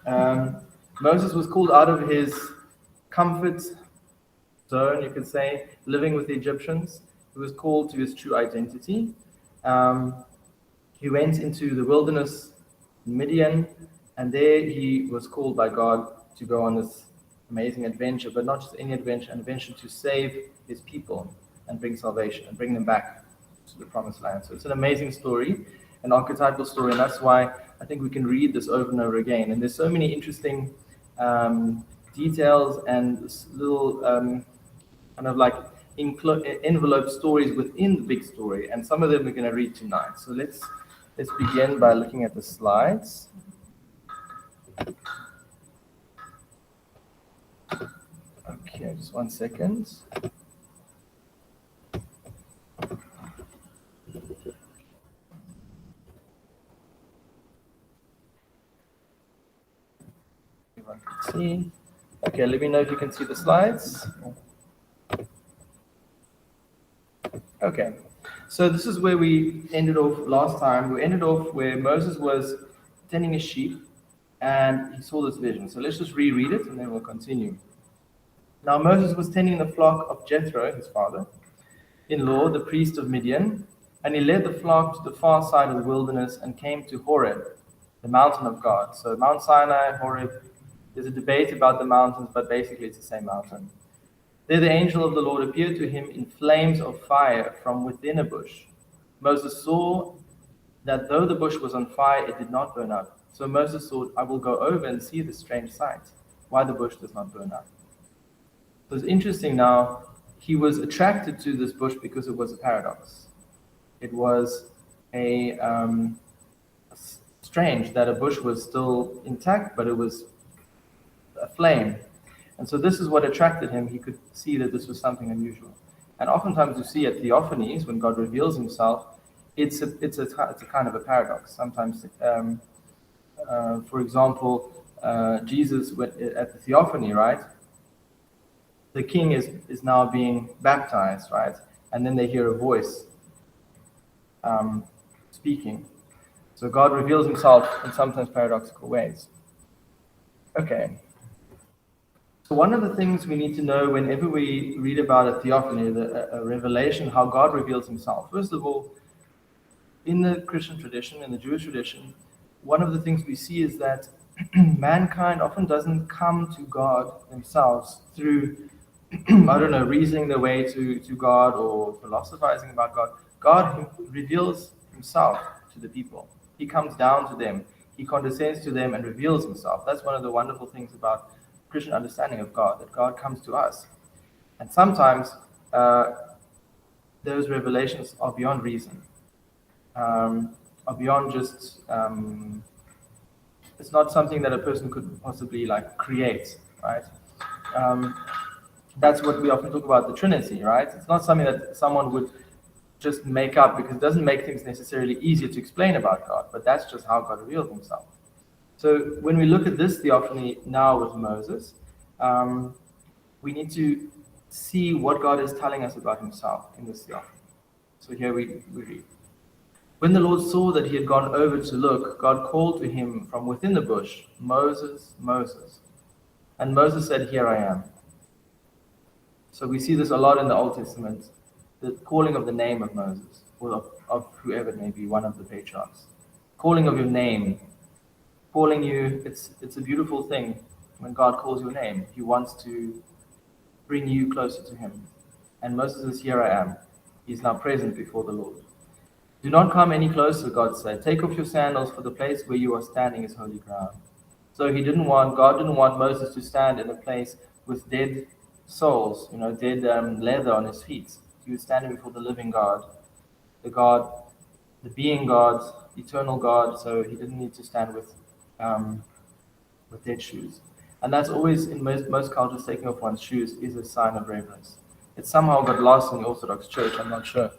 Moses was called out of his comfort zone, you could say, living with the Egyptians. He was called to his true identity. He went into the wilderness, Midian, and there he was called by God to go on this amazing adventure, but not just any adventure, an adventure to save his people and bring salvation and bring them back to the promised land. So it's an amazing story, an archetypal story, and that's why I think we can read this over and over again. And there's so many interesting details and little kind of like envelope stories within the big story, and some of them we're going to read tonight. So let's begin by looking at the slides. Okay, just 1 second. Everyone can see. Okay, let me know if you can see the slides. Okay, so this is where we ended off last time. We ended off where Moses was tending his sheep and he saw this vision. So let's just reread it and then we'll continue. Now Moses was tending the flock of Jethro, his father-in-law, the priest of Midian, and he led the flock to the far side of the wilderness and came to Horeb, the mountain of God. So Mount Sinai, Horeb, there's a debate about the mountains, but basically it's the same mountain. There the angel of the Lord appeared to him in flames of fire from within a bush. Moses saw that though the bush was on fire, it did not burn up. So Moses thought, I will go over and see this strange sight, why the bush does not burn up. So it's interesting now, he was attracted to this bush because it was a paradox. It was strange that a bush was still intact, but it was aflame. And so this is what attracted him. He could see that this was something unusual. And oftentimes you see at theophanies, when God reveals himself, it's a kind of a paradox. Sometimes, for example, Jesus at the theophany, right? The king is now being baptized, right? And then they hear a voice speaking. So God reveals himself in sometimes paradoxical ways. Okay. So one of the things we need to know whenever we read about a theophany, a revelation, how God reveals himself. First of all, in the Christian tradition, in the Jewish tradition, one of the things we see is that mankind often doesn't come to God themselves through, reasoning their way to God or philosophizing about God. God reveals himself to the people. He comes down to them. He condescends to them and reveals himself. That's one of the wonderful things about Christian understanding of God, that God comes to us. And sometimes those revelations are beyond reason, are beyond just, it's not something that a person could possibly create, right? That's what we often talk about the Trinity, right? It's not something that someone would just make up because it doesn't make things necessarily easier to explain about God, but that's just how God reveals himself. So when we look at this theophany now with Moses, we need to see what God is telling us about himself in this theophany. So here we read. When the Lord saw that he had gone over to look, God called to him from within the bush, Moses, Moses. And Moses said, Here I am. So we see this a lot in the Old Testament, the calling of the name of Moses, or of whoever it may be, one of the patriarchs. Calling of your name. Calling you, it's a beautiful thing when God calls your name. He wants to bring you closer to him. And Moses says, Here I am. He's now present before the Lord. Do not come any closer, God said. Take off your sandals, for the place where you are standing is holy ground. So God didn't want Moses to stand in a place with dead souls, dead leather on his feet. He was standing before the living God, the being God, eternal God, so he didn't need to stand with dead shoes. And that's always, in most cultures, taking off one's shoes is a sign of reverence. It somehow got lost in the Orthodox Church. I'm not sure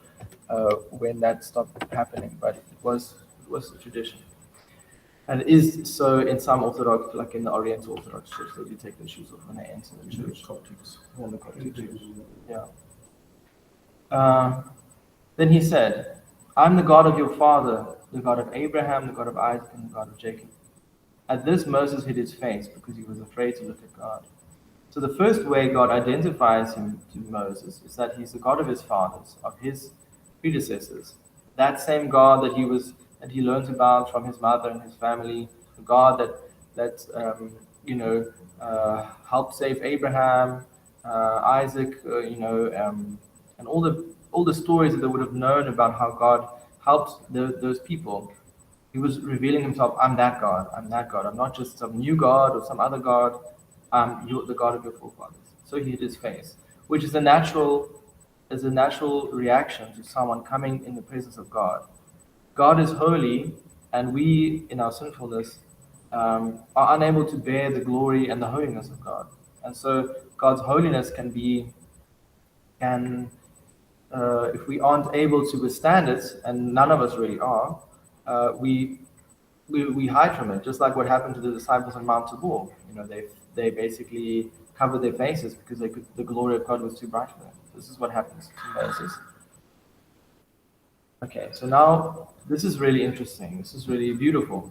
when that stopped happening, but it was a tradition. And it is so in some Orthodox, like in the Oriental Orthodox Church, they do take their shoes off when they enter the church. Yeah, the Coptic Jews. Yeah. Then he said, I'm the God of your father, the God of Abraham, the God of Isaac, and the God of Jacob. At this, Moses hid his face because he was afraid to look at God. So the first way God identifies him to Moses is that he's the God of his fathers, of his predecessors. That same God that he learned about from his mother and his family, the God that helped save Abraham, Isaac, and all the stories that they would have known about how God helped those people. He was revealing himself. I'm that God. I'm that God. I'm not just some new God or some other God. You're the God of your forefathers. So he hid his face, which is a natural reaction to someone coming in the presence of God. God is holy, and we, in our sinfulness, are unable to bear the glory and the holiness of God. And so God's holiness if we aren't able to withstand it, and none of us really are, we hide from it, just like what happened to the disciples on Mount Tabor. They basically covered their faces because the glory of God was too bright for them. This is what happens to Moses. Okay, so now this is really interesting. This is really beautiful.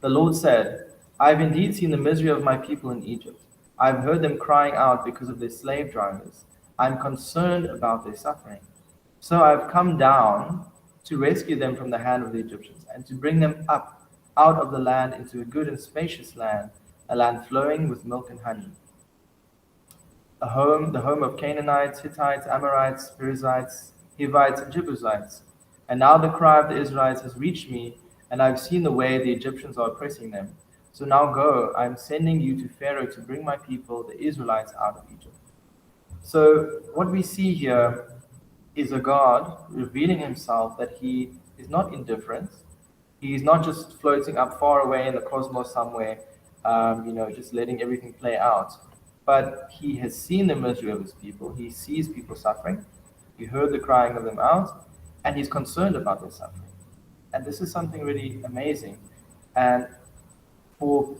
The Lord said, I have indeed seen the misery of my people in Egypt. I have heard them crying out because of their slave drivers. I am concerned about their suffering. So I have come down to rescue them from the hand of the Egyptians and to bring them up out of the land into a good and spacious land, a land flowing with milk and honey. The home of Canaanites, Hittites, Amorites, Perizzites, Hivites, and Jebusites. And now the cry of the Israelites has reached me, and I have seen the way the Egyptians are oppressing them. So now go, I am sending you to Pharaoh to bring my people, the Israelites, out of Egypt. So what we see here is a God revealing himself that he is not indifferent. He is not just floating up far away in the cosmos somewhere, just letting everything play out. But he has seen the misery of his people. He sees people suffering. He heard the crying of them out, and he's concerned about their suffering. And this is something really amazing. And for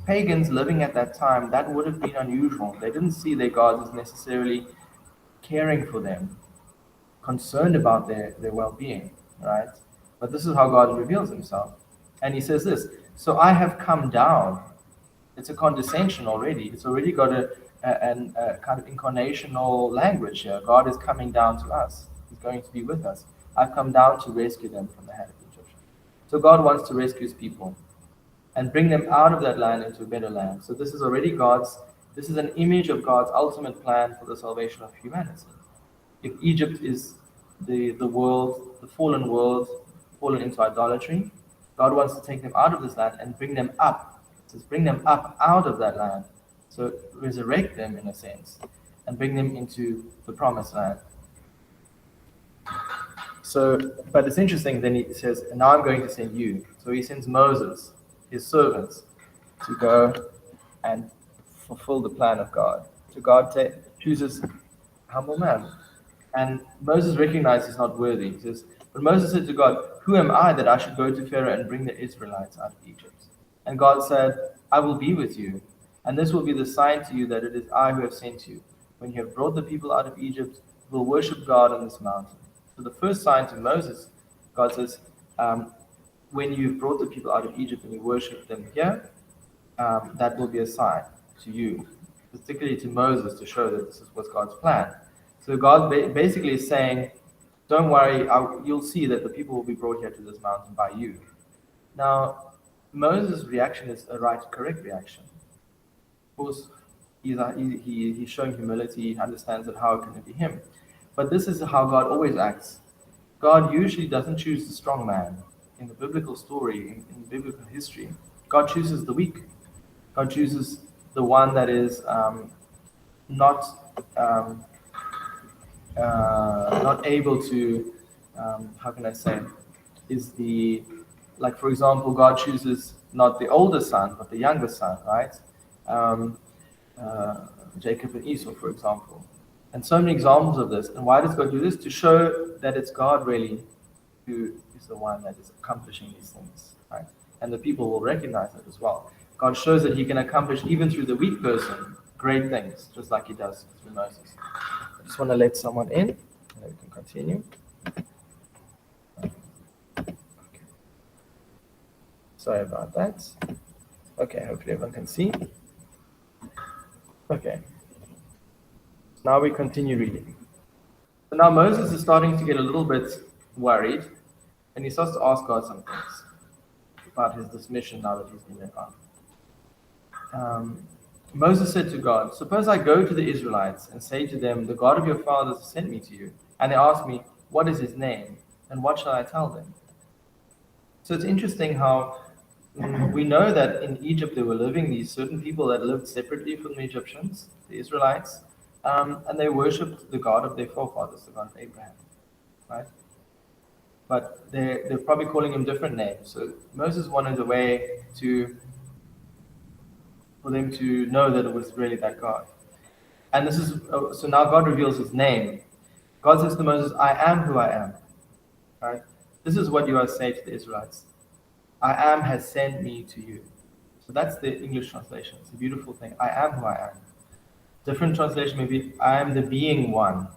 pagans living at that time, that would have been unusual. They didn't see their gods as necessarily caring for them, concerned about their well-being, right? But this is how God reveals himself. And he says this, so I have come down. It's a condescension already. It's already got a kind of incarnational language here. God is coming down to us. He's going to be with us. I've come down to rescue them from the hand of the Egyptians. So God wants to rescue his people and bring them out of that land into a better land. So this is an image of God's ultimate plan for the salvation of humanity. If Egypt is the world, the fallen world, fallen into idolatry, God wants to take them out of this land and bring them up. It says bring them up out of that land. So resurrect them in a sense and bring them into the promised land. So, but it's interesting, then he says, and now I'm going to send you. So he sends Moses, his servants, to go and fulfill the plan of God. So God chooses a humble man. And Moses recognized he's not worthy. He says, but Moses said to God, who am I that I should go to Pharaoh and bring the Israelites out of Egypt? And God said, I will be with you. And this will be the sign to you that it is I who have sent you. When you have brought the people out of Egypt, you will worship God on this mountain. So the first sign to Moses, God says, when you've brought the people out of Egypt and you worship them here, that will be a sign to you, particularly to Moses, to show that this was God's plan. So God basically is saying, don't worry, you'll see that the people will be brought here to this mountain by you. Now, Moses' reaction is a right, correct reaction. Of course, he's showing humility, he understands that how can it be him. But this is how God always acts. God usually doesn't choose the strong man. In the biblical story, in biblical history, God chooses the weak. God chooses the one that is not able to, how can I say, like for example, God chooses not the older son, but the younger son, right? Jacob and Esau, for example. And so many examples of this. And why does God do this? To show that it's God really who is the one that is accomplishing these things, right? And the people will recognize that as well. God shows that he can accomplish, even through the weak person, great things, just like he does through Moses. I just want to let someone in, and then we can continue. Okay. Sorry about that. Okay, hopefully everyone can see. Okay. Now we continue reading. So now Moses is starting to get a little bit worried, and he starts to ask God some things about this mission now that he's been there on. Moses said to God, "Suppose I go to the Israelites and say to them, 'The God of your fathers has sent me to you,' and they ask me, 'What is his name?' And what shall I tell them?" So it's interesting how we know that in Egypt there were living these certain people that lived separately from the Egyptians, the Israelites, and they worshipped the God of their forefathers, the God of Abraham, right? But they're probably calling him different names. So Moses wanted a way for them to know that it was really that God. And this is so now God reveals his name. God says to Moses, "I am who I am." Right? This is what you are saying to the Israelites. "I am has sent me to you." So that's the English translation. It's a beautiful thing. "I am who I am." Different translation maybe "I am the being one."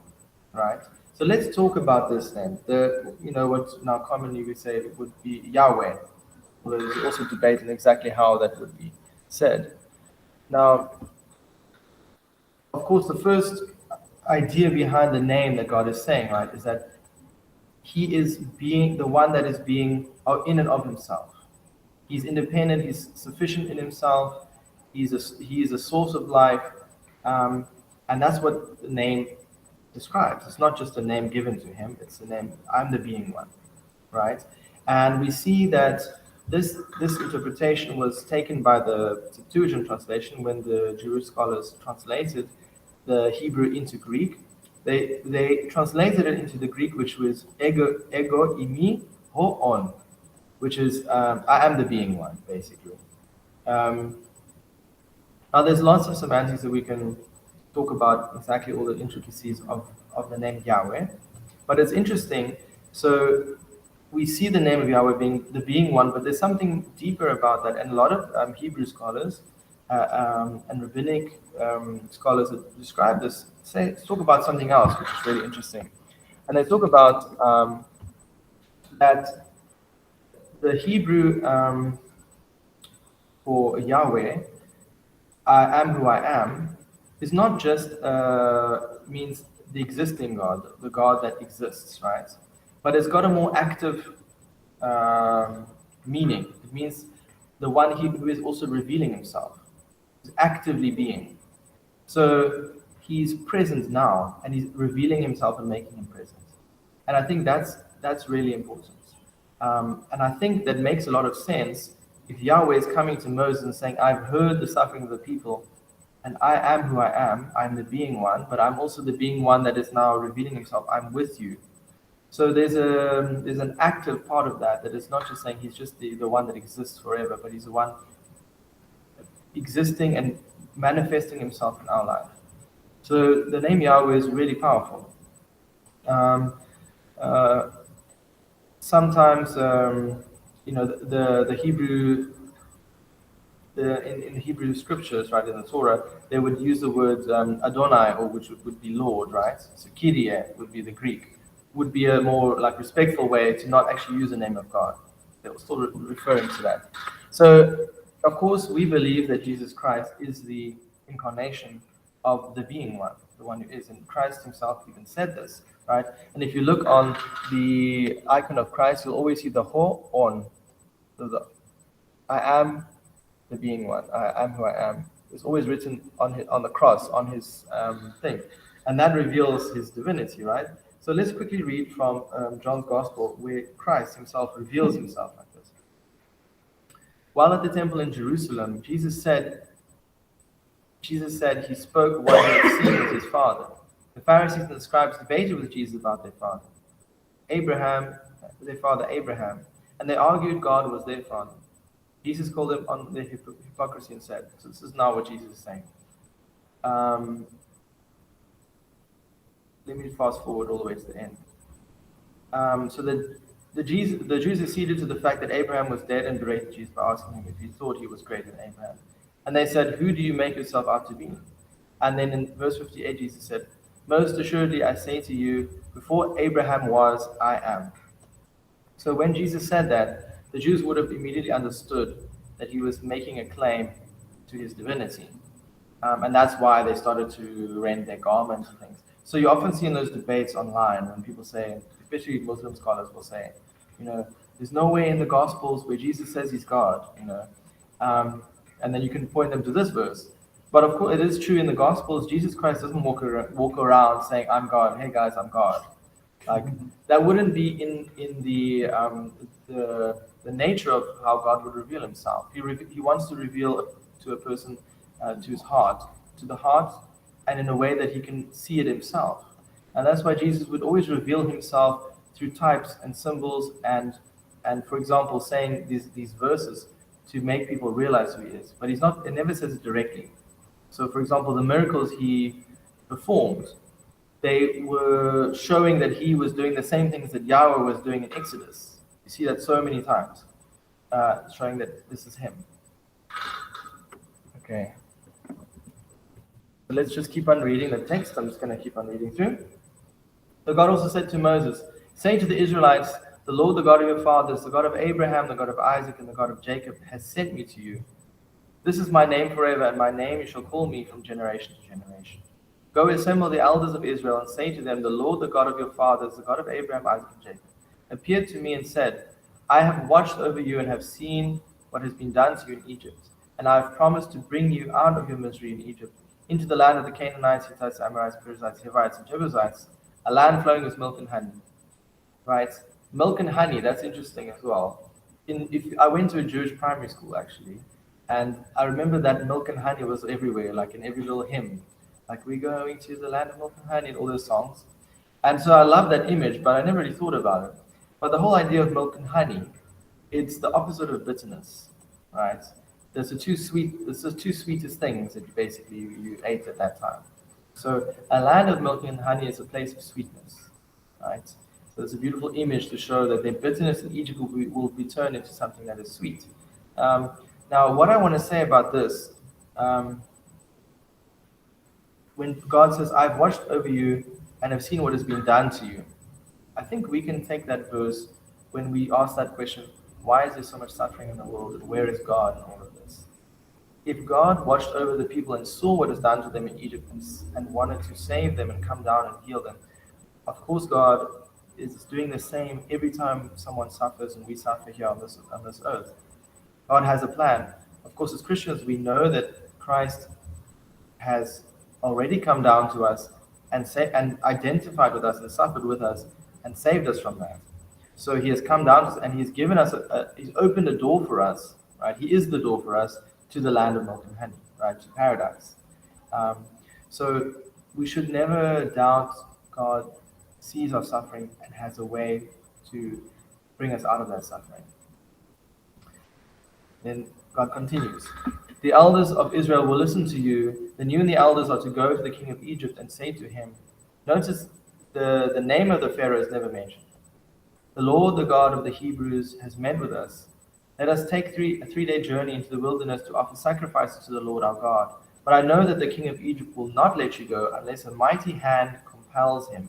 Right? So let's talk about this then. What now commonly we say it would be Yahweh. Although there's also debate on exactly how that would be said. Now, of course, the first idea behind the name that God is saying, right, is that he is being the one that is being in and of himself. He's independent, he's sufficient in himself, he is a source of life, and that's what the name describes. It's not just a name given to him, it's the name, I'm the being one, right? And we see that this interpretation was taken by the Septuagint translation when the Jewish scholars translated the Hebrew into Greek. They translated it into the Greek, which was ego imi ho on, which is I am the being one, basically. Now, there's lots of semantics that we can talk about exactly all the intricacies of the name Yahweh, but it's interesting. So we see the name of Yahweh being the being one, but there's something deeper about that, and a lot of Hebrew scholars and rabbinic scholars that describe this talk about something else, which is really interesting, and they talk about that the Hebrew for Yahweh, "I am who I am," is not just means the existing God, the God that exists, right? But it's got a more active meaning. It means the one who is also revealing himself, is actively being. So he's present now, and he's revealing himself and making him present. And I think that's really important. And I think that makes a lot of sense if Yahweh is coming to Moses and saying, "I've heard the suffering of the people, and I am who I am. I'm the being one, but I'm also the being one that is now revealing himself. I'm with you." So there's an active part of that is not just saying he's just the one that exists forever, but he's the one existing and manifesting himself in our life. So the name Yahweh is really powerful. Sometimes, the Hebrew, in the Hebrew scriptures, right, in the Torah, they would use the word Adonai, or which would be Lord, right? So Kyrie would be the Greek, would be a more like respectful way to not actually use the name of God. They were still referring to that. So, of course, we believe that Jesus Christ is the incarnation of the being one, the one who is. And Christ himself even said this, right? And if you look on the icon of Christ, you'll always see the ho on. So I am the being one. I am who I am. It's always written on the cross, on his thing. And that reveals his divinity, right? So let's quickly read from John's Gospel, where Christ himself reveals himself like this. While at the temple in Jerusalem, Jesus said he spoke what he had seen with his father. The Pharisees and the scribes debated with Jesus about their father Abraham, and they argued God was their father. Jesus called them on their hypocrisy and said, so this is not what Jesus is saying. Let me fast forward all the way to the end. So the Jews acceded to the fact that Abraham was dead and berated Jesus by asking him if he thought he was greater than Abraham. And they said, "Who do you make yourself out to be?" And then in verse 58, Jesus said, "Most assuredly, I say to you, before Abraham was, I am." So when Jesus said that, the Jews would have immediately understood that he was making a claim to his divinity. And that's why they started to rend their garments and things. So you often see in those debates online when people say, especially Muslim scholars will say, there's no way in the Gospels where Jesus says he's God, and then you can point them to this verse. But of course, it is true in the Gospels, Jesus Christ doesn't walk around saying, I'm God, hey guys, I'm God. Like, that wouldn't be in the nature of how God would reveal himself. He wants to reveal to a person, to his heart, to the heart, and in a way that he can see it himself. And that's why Jesus would always reveal himself through types and symbols and for example, saying these verses to make people realize who he is. But it never says it directly. So for example, the miracles he performed, they were showing that he was doing the same things that Yahweh was doing in Exodus. You see that so many times, showing that this is him. Okay. So let's just keep on reading the text. I'm just going to keep on reading through. So God also said to Moses, say to the Israelites, the Lord, the God of your fathers, the God of Abraham, the God of Isaac, and the God of Jacob, has sent me to you. This is my name forever, and my name you shall call me from generation to generation. Go assemble the elders of Israel and say to them, the Lord, the God of your fathers, the God of Abraham, Isaac, and Jacob, appeared to me and said, I have watched over you and have seen what has been done to you in Egypt, and I have promised to bring you out of your misery in Egypt, into the land of the Canaanites, Hittites, Amorites, Perizzites, Hivites, and Jebusites, a land flowing with milk and honey. Right? Milk and honey, that's interesting as well. I went to a Jewish primary school, actually, and I remember that milk and honey was everywhere, like in every little hymn. Like, we're going to the land of milk and honey, and all those songs. And so I love that image, but I never really thought about it. But the whole idea of milk and honey, it's the opposite of bitterness, right? There's the two sweetest things that you ate at that time. So a land of milk and honey is a place of sweetness, right? So it's a beautiful image to show that the bitterness in Egypt will be turned into something that is sweet. Now, what I want to say about this, when God says, I've watched over you and have seen what has been done to you, I think we can take that verse when we ask that question, why is there so much suffering in the world and where is God in all of this? If God watched over the people and saw what is done to them in Egypt and wanted to save them and come down and heal them, of course God is doing the same every time someone suffers and we suffer here on this earth. God has a plan. Of course, as Christians, we know that Christ has already come down to us and identified with us and suffered with us and saved us from that. So he has come down to us and he's given us, he's opened a door for us, right? He is the door for us to the land of milk and honey, right? To paradise. So we should never doubt God sees our suffering and has a way to bring us out of that suffering. Then God continues. The elders of Israel will listen to you. Then you and the elders are to go to the king of Egypt and say to him, notice the name of the Pharaoh is never mentioned. The Lord, the God of the Hebrews, has met with us. Let us take a 3-day journey into the wilderness to offer sacrifices to the Lord our God. But I know that the king of Egypt will not let you go unless a mighty hand compels him.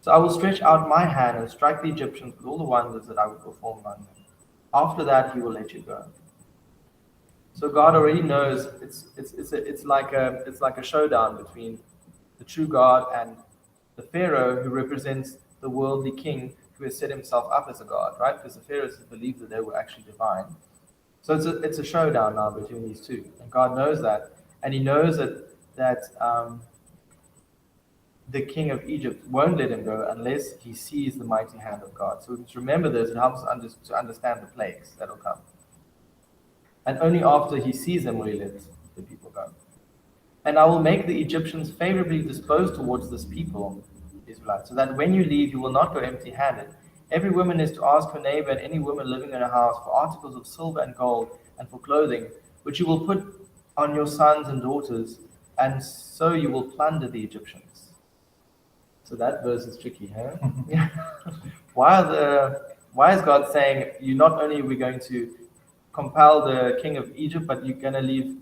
So I will stretch out my hand and strike the Egyptians with all the wonders that I will perform among them. After that, he will let you go. So God already knows it's like a showdown between the true God and the Pharaoh, who represents the worldly king who has set himself up as a god, right? Because the Pharaohs believed that they were actually divine. So it's a showdown now between these two, and God knows that, and He knows that the king of Egypt won't let him go unless he sees the mighty hand of God. So just remember this; it helps us to understand the plagues that will come. And only after he sees them will he let the people go. And I will make the Egyptians favorably disposed towards this people, Israelites, so that when you leave, you will not go empty-handed. Every woman is to ask her neighbor and any woman living in her house for articles of silver and gold and for clothing, which you will put on your sons and daughters, and so you will plunder the Egyptians. So that verse is tricky, huh? Why is God saying, you not only are we going to compel the king of Egypt, but you're going to leave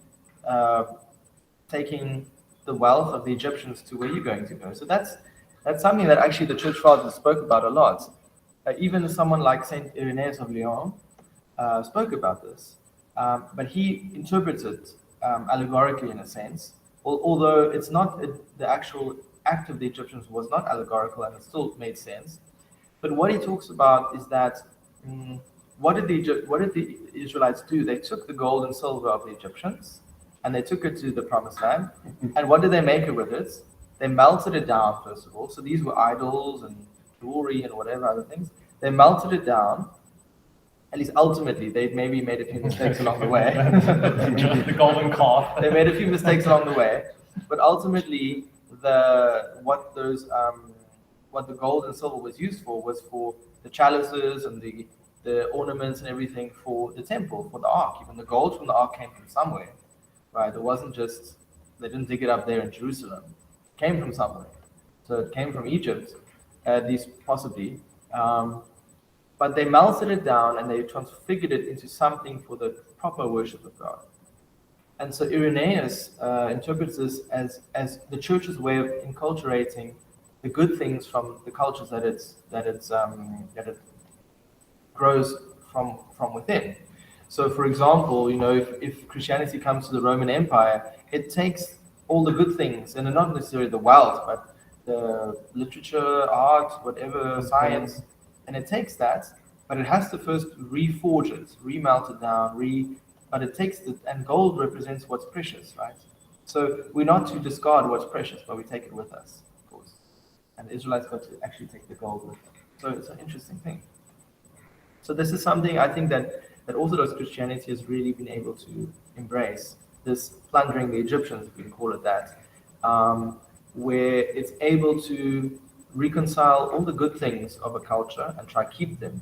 taking the wealth of the Egyptians to where you're going to go? So that's something that actually the church fathers spoke about a lot. Even someone like Saint Irenaeus of Lyon spoke about this. but he interprets it allegorically in a sense, although it's not the actual act of the Egyptians was not allegorical and it still made sense. But what he talks about is that what did the Israelites do? They took the gold and silver of the Egyptians and they took it to the promised land. And what did they make it with it? They melted it down, first of all. So these were idols and jewelry and whatever other things. They melted it down. At least ultimately, they maybe made a few mistakes along the way. The golden calf. They made a few mistakes along the way, but ultimately, what the gold and silver was used for was for the chalices and the ornaments and everything for the temple, for the ark. Even the gold from the ark came from somewhere, right? It wasn't just they didn't dig it up there in Jerusalem. It came from somewhere. So it came from Egypt, at least possibly. But they melted it down and they transfigured it into something for the proper worship of God. And so Irenaeus interprets this as the church's way of enculturating the good things from the cultures that it grows from within. So, for example, if Christianity comes to the Roman Empire, it takes all the good things, and not necessarily the wealth, but the literature, art, whatever, science, and it takes that, but it has to first reforge it, remelt it down, but it takes and gold represents what's precious, right? So we're not to discard what's precious, but we take it with us, of course. And the Israelites got to actually take the gold with them. So it's an interesting thing. So this is something I think that Orthodox Christianity has really been able to embrace, this plundering the Egyptians, if we can call it that, where it's able to reconcile all the good things of a culture and try to keep them.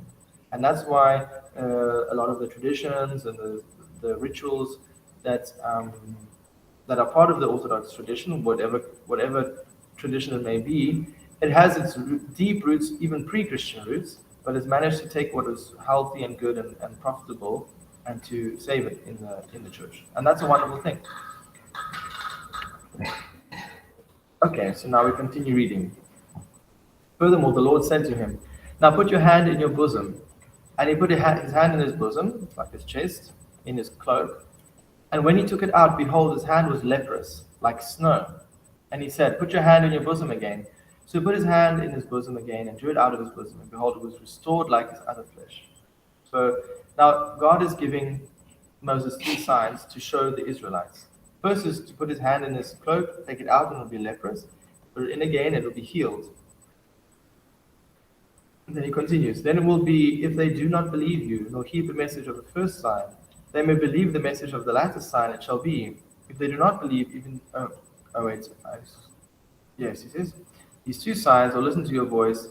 And that's why a lot of the traditions and the rituals that are part of the Orthodox tradition, whatever tradition it may be, it has its deep roots, even pre-Christian roots, but has managed to take what is healthy and good and profitable and to save it in the church. And that's a wonderful thing. Okay, so now we continue reading. Furthermore, the Lord said to him, "Now put your hand in your bosom." And he put his hand in his bosom, like his chest, in his cloak. And when he took it out, behold, his hand was leprous, like snow. And he said, "Put your hand in your bosom again." So he put his hand in his bosom again and drew it out of his bosom. And behold, it was restored like his other flesh. So now God is giving Moses 3 signs to show the Israelites. First is to put his hand in his cloak, take it out, and it will be leprous. Put it in again, it will be healed. And then he continues, "Then it will be, if they do not believe you, nor heed the message of the first sign, they may believe the message of the latter sign, it shall be. If they do not believe, even..." Yes, he says, "These 2 signs, or listen to your voice,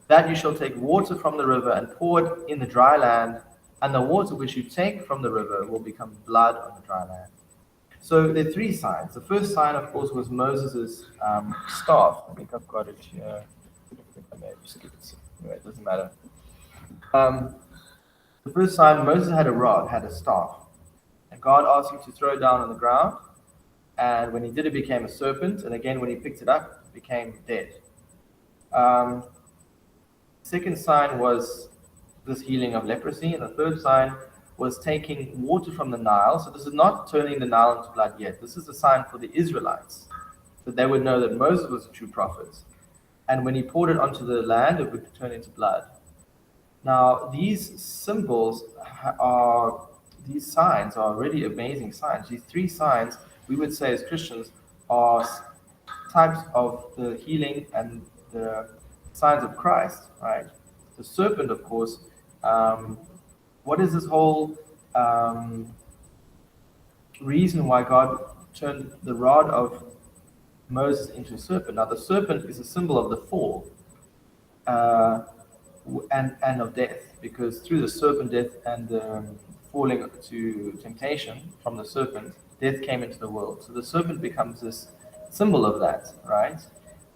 that you shall take water from the river and pour it in the dry land, and the water which you take from the river will become blood on the dry land." So there are 3 signs. The first sign, of course, was Moses' staff. I think I've got it here. I may have skipped it. Anyway, it doesn't matter. The first sign, Moses had a rod, had a staff. And God asked him to throw it down on the ground. And when he did, it became a serpent. And again, when he picked it up, it became dead. Second sign was this healing of leprosy. And the third sign was taking water from the Nile. So this is not turning the Nile into blood yet. This is a sign for the Israelites, that they would know that Moses was a true prophet. And when he poured it onto the land, it would turn into blood. Now, these symbols these signs are really amazing signs. These 3 signs, we would say as Christians, are types of the healing and the signs of Christ, right? The serpent, of course, what is this whole reason why God turned the rod of Moses into a serpent? Now, the serpent is a symbol of the fall and of death, because through the serpent death and falling to temptation from the serpent, death came into the world. So the serpent becomes this symbol of that, right?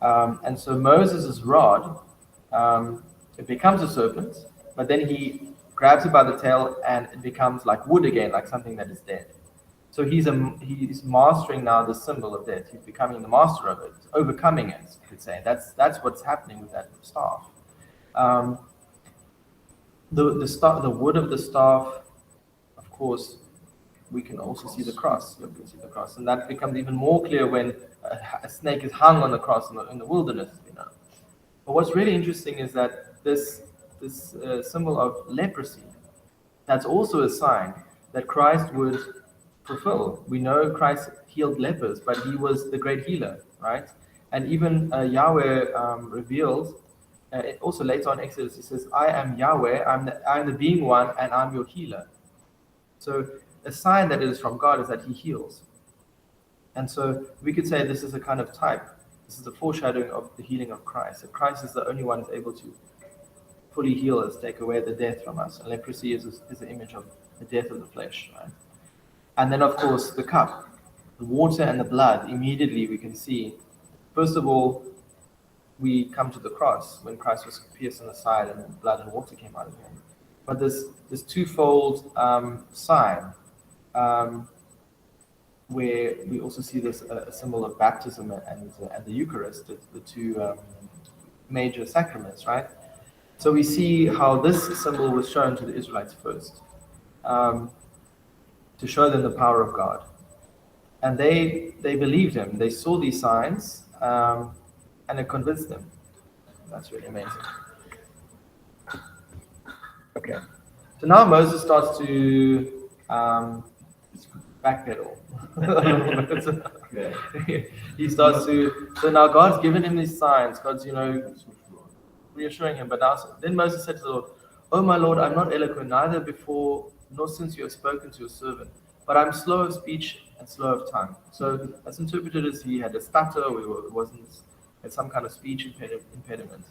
And so Moses' rod, it becomes a serpent, but then he grabs it by the tail and it becomes like wood again, like something that is dead. So he's mastering now the symbol of death. He's becoming the master of it, overcoming it, you could say. That's what's happening with that staff. The wood of the staff, of course, we can also see the cross. You can see the cross, and that becomes even more clear when a snake is hung on the cross in the wilderness. But what's really interesting is that this symbol of leprosy, that's also a sign that Christ would fulfill. We know Christ healed lepers, but he was the great healer, right? And even Yahweh revealed, also later on Exodus, he says, I am Yahweh, I'm the being one, and I'm your healer. So a sign that it is from God is that he heals. And so we could say this is a kind of type. This is the foreshadowing of the healing of Christ. That Christ is the only one who's able to fully heal us, take away the death from us. And leprosy is the image of the death of the flesh, right? And then, of course, the cup, the water and the blood. Immediately we can see, first of all, we come to the cross when Christ was pierced on the side and blood and water came out of him. But this twofold sign, where we also see this a symbol of baptism and the Eucharist, the two major sacraments, right? So we see how this symbol was shown to the Israelites first, to show them the power of God. And they believed him. They saw these signs, and it convinced them. That's really amazing. Okay. So now Moses starts to backpedal. He starts to. So now God's given him these signs. God's, reassuring him. But then Moses said to the Lord, "Oh my Lord, I'm not eloquent, neither before nor since you have spoken to your servant. But I'm slow of speech and slow of tongue." So that's interpreted as he had a stutter, or had some kind of speech impediment.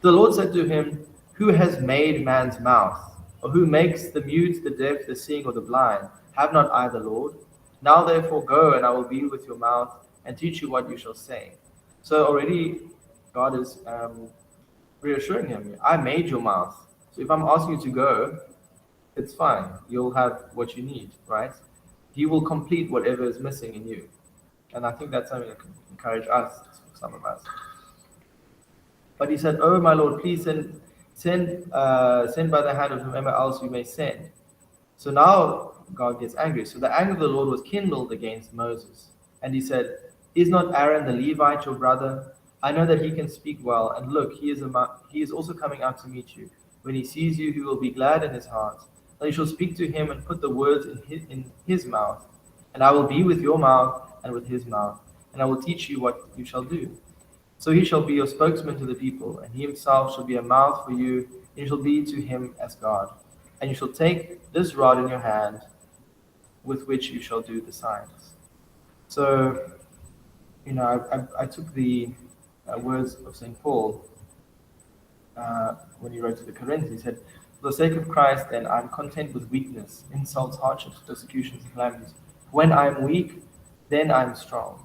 The Lord said to him, "Who has made man's mouth? Or who makes the mute, the deaf, the seeing, or the blind? Have not I the Lord? Now therefore go, and I will be with your mouth, and teach you what you shall say." So already God is reassuring him, I made your mouth. So if I'm asking you to go, it's fine. You'll have what you need, right? He will complete whatever is missing in you. And I think that's something that can encourage us, some of us. But he said, "Oh my Lord, please send by the hand of whomever else you may send." So now God gets angry. So the anger of the Lord was kindled against Moses. And he said, "Is not Aaron the Levite your brother? I know that he can speak well. And look, he is also coming out to meet you. When he sees you, he will be glad in his heart. And you shall speak to him and put the words in his mouth. And I will be with your mouth and with his mouth. And I will teach you what you shall do. So he shall be your spokesman to the people, and he himself shall be a mouth for you, and you shall be to him as God. And you shall take this rod in your hand, with which you shall do the signs." So, I took the words of St. Paul when he wrote to the Corinthians. He said, "For the sake of Christ, then, I am content with weakness, insults, hardships, persecutions, and calamities. When I am weak, then I am strong."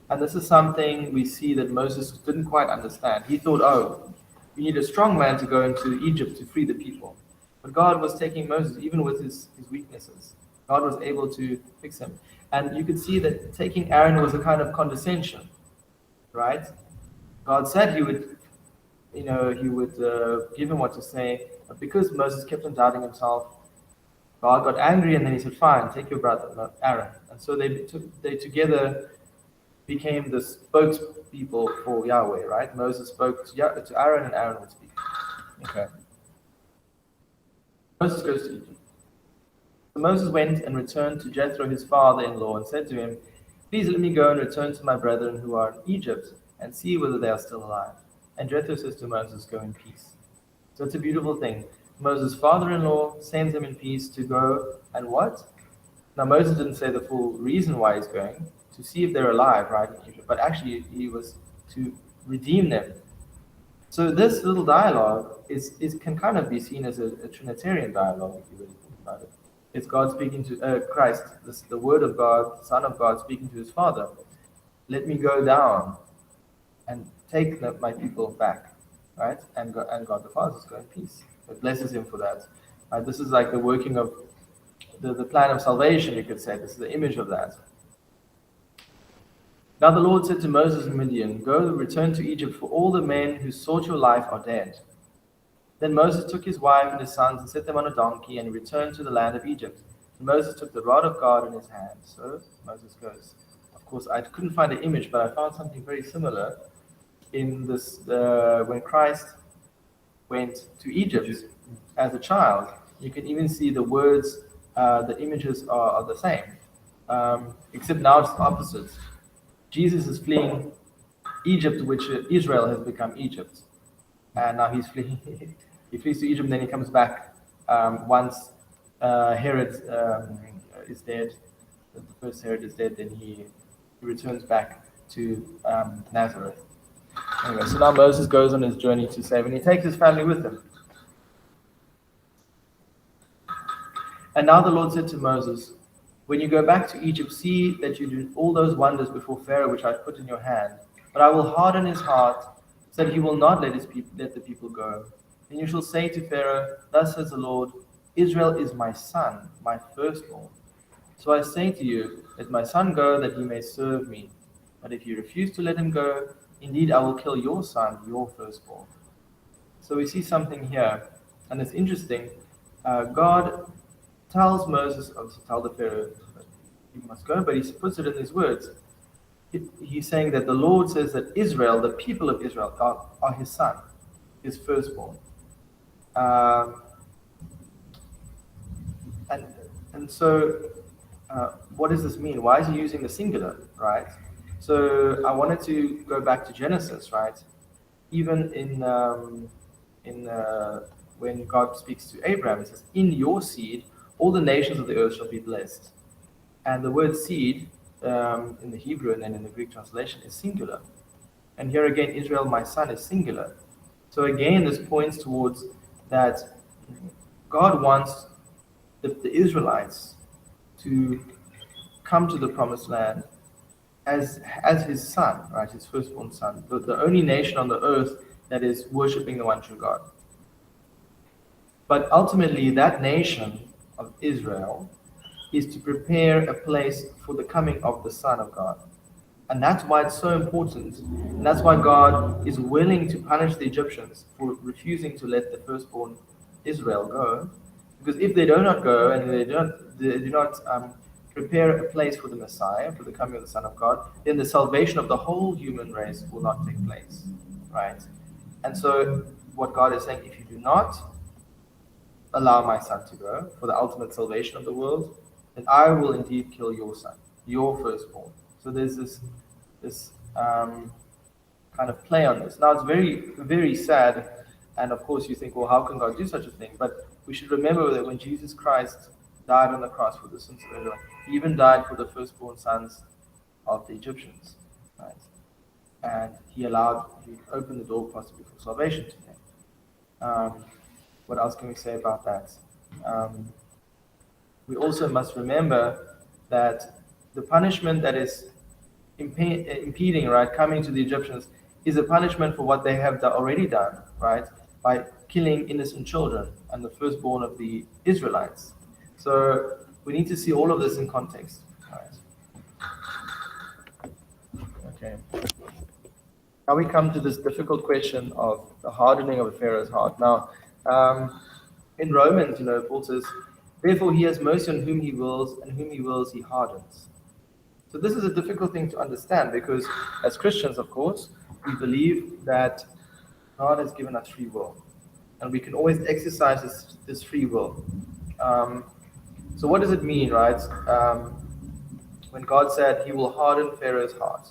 And this is something we see that Moses didn't quite understand. He thought, you need a strong man to go into Egypt to free the people. But God was taking Moses, even with his weaknesses. God was able to fix him. And you could see that taking Aaron was a kind of condescension, right? God said he would give him what to say. But because Moses kept on doubting himself, God got angry, and then he said, "Fine, take your brother, Aaron." And so they together became the spokespeople for Yahweh, right? Moses spoke to Aaron, and Aaron would speak. Okay. Moses goes to Egypt. So Moses went and returned to Jethro, his father-in-law, and said to him, "Please let me go and return to my brethren who are in Egypt, and see whether they are still alive." And Jethro says to Moses, "Go in peace." So it's a beautiful thing. Moses' father-in-law sends him in peace to go, and what? Now Moses didn't say the full reason why he's going, to see if they're alive, right, in Egypt, but actually he was to redeem them. So this little dialogue can kind of be seen as a Trinitarian dialogue, if you really think about it. It's God speaking to Christ, the Word of God, Son of God, speaking to his Father. Let me go down and take my people back, right? And God the Father says, "Go in peace." It blesses him for that. This is like the working of the plan of salvation, you could say. This is the image of that. Now the Lord said to Moses in Midian, "Go, return to Egypt, for all the men who sought your life are dead." Then Moses took his wife and his sons and set them on a donkey and returned to the land of Egypt. Moses took the rod of God in his hand. So Moses goes. Of course, I couldn't find an image, but I found something very similar in this when Christ went to Egypt as a child. You can even see the words, the images are the same, except now it's opposite. Jesus is fleeing Egypt, which Israel has become Egypt, and now he's fleeing. He flees to Egypt, and then he comes back once Herod is dead. The first Herod is dead, then he returns back to Nazareth. Anyway, so now Moses goes on his journey to save, and he takes his family with him. And now the Lord said to Moses, when you go back to Egypt, see that you do all those wonders before Pharaoh which I put in your hand. But I will harden his heart, so that he will not let the people go. And you shall say to Pharaoh, thus says the Lord, Israel is my son, my firstborn. So I say to you, let my son go, that he may serve me. But if you refuse to let him go, indeed I will kill your son, your firstborn. So we see something here, and it's interesting. God tells Moses, obviously tell the Pharaoh, you must go, but he puts it in his words. He's saying that the Lord says that Israel, the people of Israel, are his son, his firstborn. And so, what does this mean? Why is he using the singular, right? So I wanted to go back to Genesis, right? Even when God speaks to Abraham, he says, "In your seed, all the nations of the earth shall be blessed." And the word "seed" in the Hebrew and then in the Greek translation is singular. And here again, Israel, my son, is singular. So again, this points towards that God wants the Israelites to come to the promised land as his son, right, his firstborn son, the only nation on the earth that is worshipping the one true God. But ultimately, that nation of Israel is to prepare a place for the coming of the Son of God. And that's why it's so important. And that's why God is willing to punish the Egyptians for refusing to let the firstborn Israel go. Because if they do not go and they do not prepare a place for the Messiah, for the coming of the Son of God, then the salvation of the whole human race will not take place, right? And so what God is saying, if you do not allow my son to go for the ultimate salvation of the world, then I will indeed kill your son, your firstborn. So there's this kind of play on this. Now it's very, very sad. And of course you think, well, how can God do such a thing? But we should remember that when Jesus Christ died on the cross for the sins of Israel, he even died for the firstborn sons of the Egyptians, right? And he opened the door possibly for salvation to them. What else can we say about that? We also must remember that the punishment that is impeding, right, coming to the Egyptians is a punishment for what they have already done, right, by killing innocent children and the firstborn of the Israelites. So we need to see all of this in context. Right? Okay. Now we come to this difficult question of the hardening of Pharaoh's heart. Now, in Romans, Paul says, therefore he has mercy on whom he wills, and whom he wills he hardens. So this is a difficult thing to understand because as Christians, of course, we believe that God has given us free will. And we can always exercise this free will. So what does it mean, right? When God said he will harden Pharaoh's heart.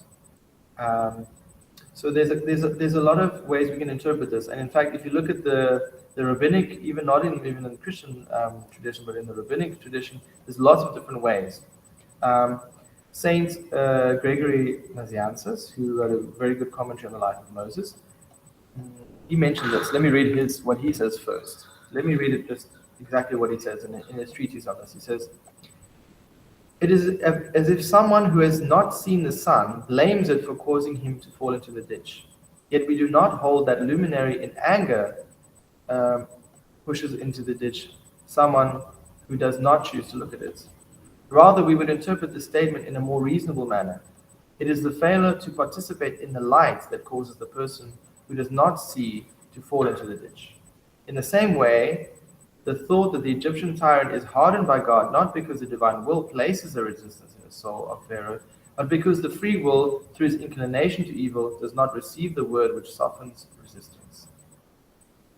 So there's a lot of ways we can interpret this. And in fact, if you look at the rabbinic, even not even in the Christian tradition, but in the rabbinic tradition, there's lots of different ways. Saint Gregory Nazianzus, who wrote a very good commentary on the life of Moses, he mentioned this. Let me read what he says first. Let me read it just exactly what he says in his treatise on this. He says, it is as if someone who has not seen the sun blames it for causing him to fall into the ditch. Yet we do not hold that luminary in anger pushes into the ditch someone who does not choose to look at it. Rather, we would interpret the statement in a more reasonable manner. It is the failure to participate in the light that causes the person who does not see to fall into the ditch. In the same way, the thought that the Egyptian tyrant is hardened by God, not because the divine will places a resistance in the soul of Pharaoh, but because the free will, through his inclination to evil, does not receive the word which softens resistance.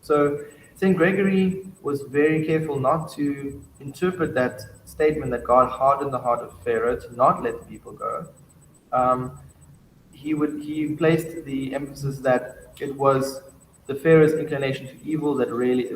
So St. Gregory was very careful not to interpret that statement that God hardened the heart of Pharaoh to not let the people go. He placed the emphasis that it was the Pharaoh's inclination to evil that really